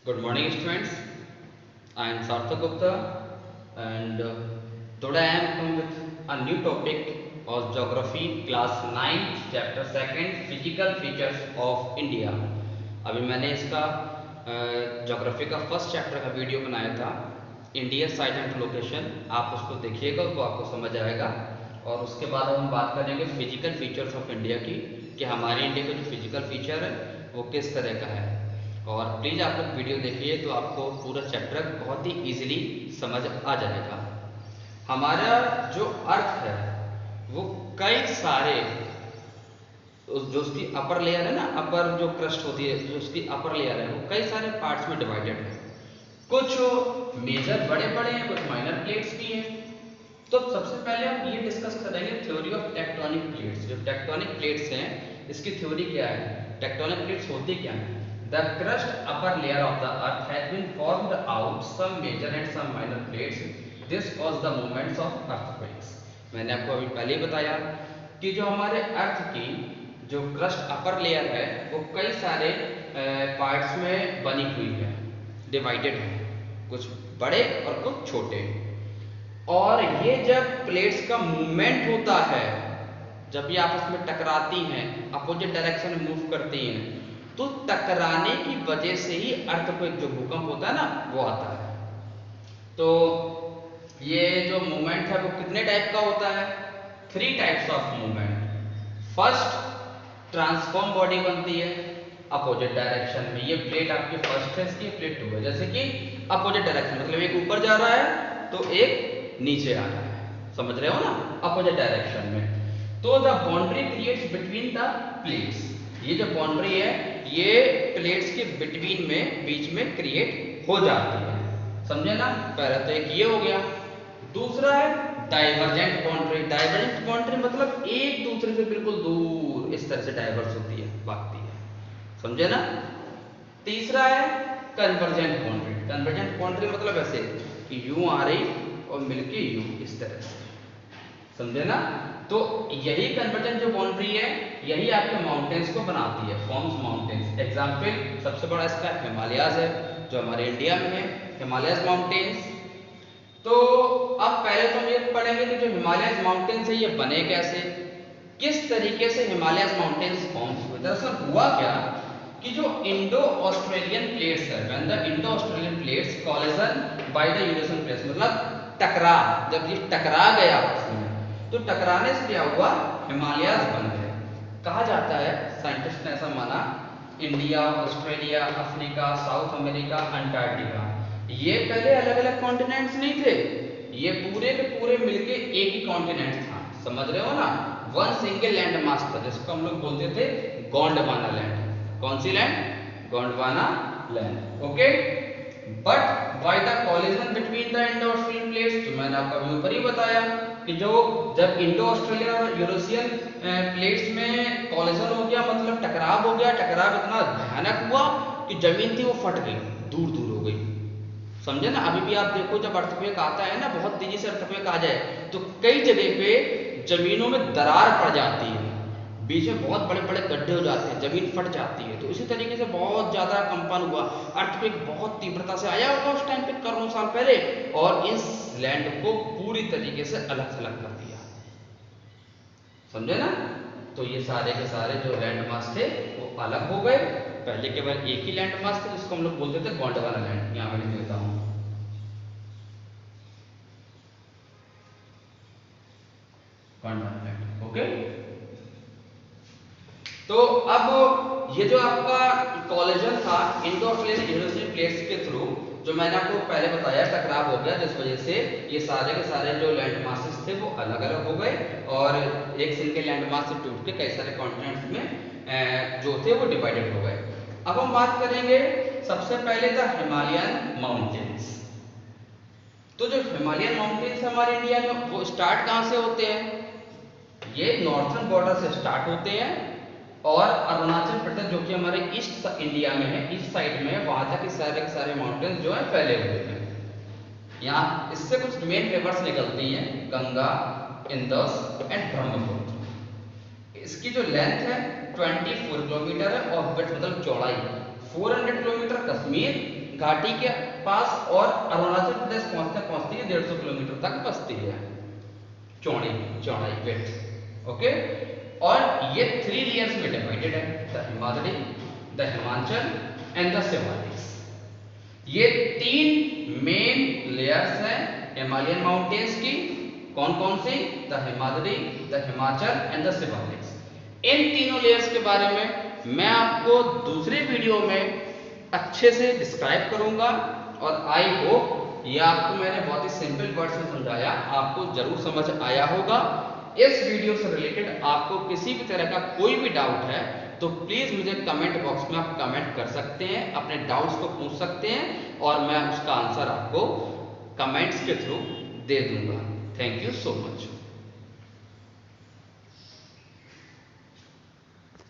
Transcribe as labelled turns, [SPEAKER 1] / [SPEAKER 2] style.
[SPEAKER 1] Good morning, students. I am Sarthak Gupta, and today I am come with a new topic of Geography, Class 9, Chapter 2, Physical Features of India. अभी मैंने इसका geography का first chapter का video बनाया था, India size and location. आप उसको देखिएगा तो आपको समझ आएगा। और उसके बाद हम बात करेंगे फिजिकल फीचर्स ऑफ इंडिया की, कि हमारे इंडिया का जो फिजिकल फीचर है वो किस तरह का है। और प्लीज़ आप लोग वीडियो देखिए तो आपको पूरा चैप्टर बहुत ही इजीली समझ आ जाएगा। हमारा जो अर्थ है वो कई सारे, जो उसकी अपर लेयर है ना, अपर जो क्रस्ट होती है, जो उसकी अपर लेयर है वो कई सारे पार्ट्स में डिवाइडेड है। कुछ मेजर बड़े बड़े हैं, कुछ माइनर प्लेट्स भी हैं। तो सबसे पहले हम ये डिस्कस करेंगे थ्योरी ऑफ टेक्टोनिक प्लेट्स। जो टेक्टोनिक प्लेट्स हैं इसकी थ्योरी क्या है, टेक्टोनिक प्लेट्स होती क्या है। The crust upper layer of the earth has been formed out some major and some minor plates, this cause the movements of earthquakes. मैंने आपको अभी पहले ही बताया कि जो हमारे अर्थ की जो क्रस्ट अपर लेयर है वो कई सारे पार्ट्स में बनी हुई है, डिवाइडेड है, कुछ बड़े और कुछ छोटे। और ये जब प्लेट्स का मूवमेंट होता है, जब ये आपस में टकराती हैं, अपोजिट डायरेक्शन में मूव करती हैं, तो टकराने की वजह से ही अर्थक्वेक, जो भूकंप होता है ना, वो आता है। तो ये जो मूवमेंट है वो कितने टाइप का होता है, 3 types of movement. First, transform body बनती है अपोजिट डायरेक्शन में। ये प्लेट आपकी फर्स्ट है, इसकी प्लेट 2 है। जैसे कि अपोजिट डायरेक्शन मतलब एक ऊपर जा रहा है तो एक नीचे आ रहा है, समझ रहे हो ना, अपोजिट डायरेक्शन में। तो the boundary creates between the plates. ये जो बाउंड्री है ये प्लेट्स के बिटवीन में, बीच में क्रिएट हो जाती है, समझे ना। पहला तो एक ये हो गया। दूसरा है डाइवर्जेंट बाउंड्री। डाइवर्जेंट बाउंड्री मतलब एक दूसरे से बिल्कुल दूर इस तरह से डाइवर्स होती है, भागती है, समझे ना। तीसरा है कन्वर्जेंट बाउंड्री। कन्वर्जेंट बाउंड्री मतलब ऐसे कि यूं आ रही और मिलके यूं, इस तरह से, समझे ना। तो यही कन्वर्जेंट जो बाउंड्री है यही आपके माउंटेन्स को बनाती है, फॉर्म्स माउंटेन्स। एग्जाम्पल सबसे बड़ा इसका हिमालयाज है, जो हमारे इंडिया में है, हिमालयस माउंटेन्स। तो अब पहले तो हम ये पढ़ेंगे कि जो हिमालयस माउंटेन्स है ये बने कैसे, किस तरीके से हिमालयस माउंटेन्स फॉर्म्स हुए। दरअसल हुआ क्या कि जो इंडो ऑस्ट्रेलियन प्लेट्स है, when the Indo Australian plates collision by the Eurasian plates, मतलब टकरा, जब ये टकरा गया आपस में, तो टकराने से क्या हुआ, हिमालयाज बन गए। कहा जाता है, साइंटिस्ट ने ऐसा माना, India, Australia, Africa, south America, Antarctica, ये पहले अलग अलग कॉन्टिनेंट्स नहीं थे, ये पूरे के पूरे मिलके एक ही कॉन्टिनेंट था, समझ रहे हो ना। वन सिंगल लैंड मास था, जिसको हम लोग बोलते थे गोंडवाना लैंड। कौन सी land, Gondwana land, okay. But by the collision between the Indo Australian plates, जो मैंने आपको अभी ऊपर ही बताया कि जो जब इंडो ऑस्ट्रेलियन और यूरोशियन प्लेट्स में कॉलिजन हो गया, मतलब टकराव हो गया, टकराव इतना भयानक हुआ कि जमीन थी वो फट गई, दूर दूर हो गई, समझे ना। अभी भी आप देखो जब अर्थक्वेक आता है ना, बहुत तेजी से अर्थक्वेक आ जाए तो कई जगह पे जमीनों में दरार पड़ जाती है, बीच में बहुत बड़े बड़े गड्ढे हो जाते हैं, जमीन फट जाती है। तो इसी तरीके से बहुत ज्यादा कंपन हुआ, अर्थक्वेक बहुत तीव्रता से आया होगा उस टाइम पे, करोड़ों साल पहले, और इस लैंड को पूरी तरीके से अलग थलग कर दिया, समझे ना। तो ये सारे के सारे जो लैंड मास थे वो अलग हो गए। पहले केवल एक ही लैंड मास था जिसको हम लोग बोलते थे गोंडवाना लैंड। यहाँ मैं लिख देता हूँ, गोंडवाना लैंड, ओके। तो अब ये जो आपका कॉलिजन था इंडो ऑस्ट्रेलियन यूरेशियन प्लेट्स के थ्रू, जो मैंने आपको पहले बताया, टकराव हो गया, जिस वजह से ये सारे के सारे जो लैंड मासेस थे वो अलग अलग हो गए, और एक सिंगल लैंड मास से टूट के कई सारे कॉन्टिनेंट्स में जो थे वो डिवाइडेड हो गए। अब हम बात करेंगे सबसे पहले द हिमालयन माउंटेन्स। तो जो हिमालयन माउंटेन्स हमारे इंडिया में, वो स्टार्ट कहाँ से होते हैं, ये नॉर्थर्न बॉर्डर से स्टार्ट होते हैं, और अरुणाचल प्रदेश जो कि हमारे ईस्ट इंडिया में है, ईस्ट साइड में है, वहां तक के सारे माउंटेन्स जो है फैले हुए हैं। यहाँ इससे कुछ मेन रिवर्स निकलती हैं, गंगा, इंदस एंड ब्रह्मपुत्र। इसकी जो लेंथ है 24 किलोमीटर है, और विड्थ मतलब चौड़ाई 400 किलोमीटर कश्मीर घाटी के पास और अरुणाचल प्रदेश पहुंचते पहुंचते 150 किलोमीटर तक बसती है चौड़ाई विड्थ। ओके, और ये 3 लेयर्स में डिवाइडेड है, the Himalaya, the Himachal and the Shivaliks. ये 3 मेन लेयर्स हैं हिमालयन माउंटेन्स की। कौन कौन सी? The Himalaya, the Himachal and the Shivaliks. इन तीनों लेयर्स के बारे में मैं आपको दूसरे वीडियो में अच्छे से डिस्क्राइब करूंगा, और आई होप ये आपको मैंने बहुत ही सिंपल वर्ड्स में समझाया, आपको जरूर समझ आया होगा। इस वीडियो से रिलेटेड आपको किसी भी तरह का कोई भी डाउट है तो प्लीज मुझे कमेंट बॉक्स में आप कमेंट कर सकते हैं, अपने डाउट्स को पूछ सकते हैं, और मैं उसका आंसर आपको कमेंट्स के थ्रू दे दूंगा। Thank you so much.